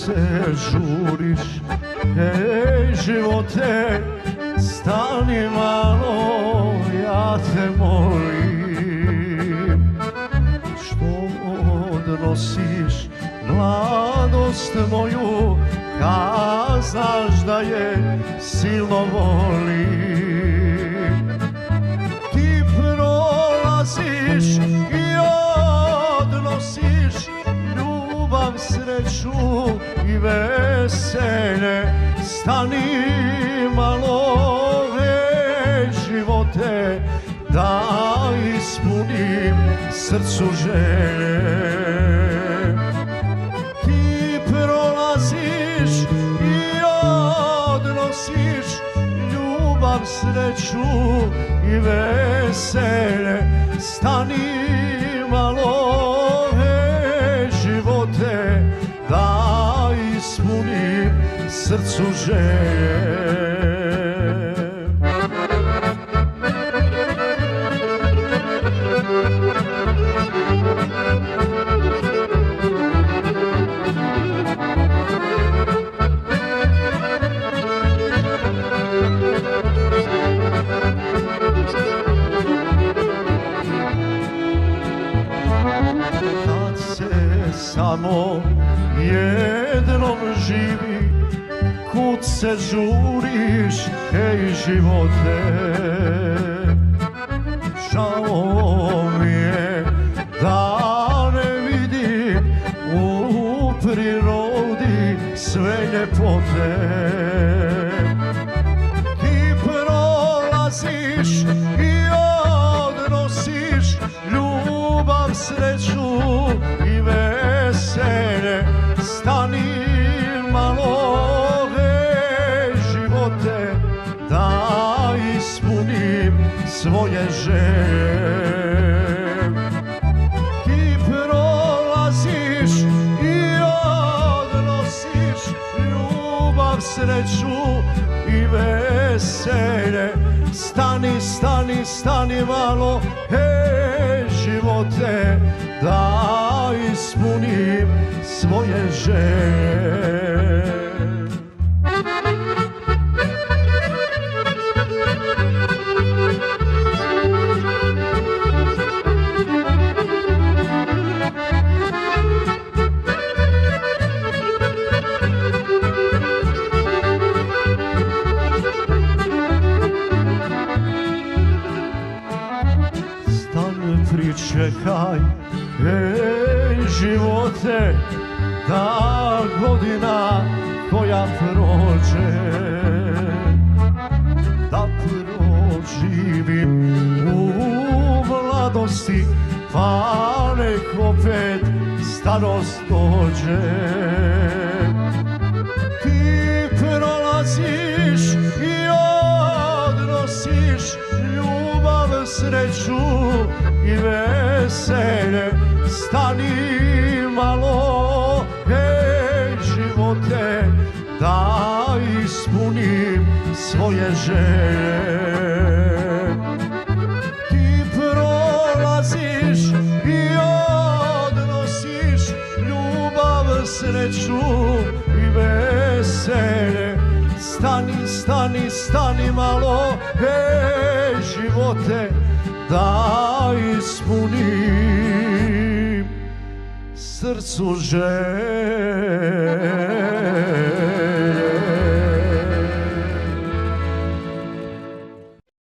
se žuriš, ej živote, stani malo, ja te molim. Što odnosiš mladost moju, kad znaš da je silno volim. Ti prolaziš i odnosiš ljubav, sreću i veselje. Stani malo, ej živote, da ispunim srcu želje. Ti prolaziš i odnosiš ljubav, sreću i veselje. Stani malo, ej živote, da ispunim srcu želje. Kad se samo jednom živi, kud se žuriš, ej živote. Žao mi je da ne vidim u prirodi sve ljepote. Ti prolaziš i odnosiš ljubav, sreću i veselje. Stani malo, ej živote, da ispunim svoje želje. Ti prolaziš i odnosiš ljubav, sreću i veselje. Stani, stani, stani malo, ej živote, da ispunim svoje želje. Pričekaj, ej živote, da godina koja prođe, da proživim u mladosti, pa nek opet starost dođe. Ti prolaziš i odnosiš ljubav, sreću i veselje. Stani malo, ej živote, da ispunim svoje želje. Ti prolaziš i odnosiš ljubav, sreću i veselje. Stani, stani, stani malo, ej živote, da ispunim srcu želje.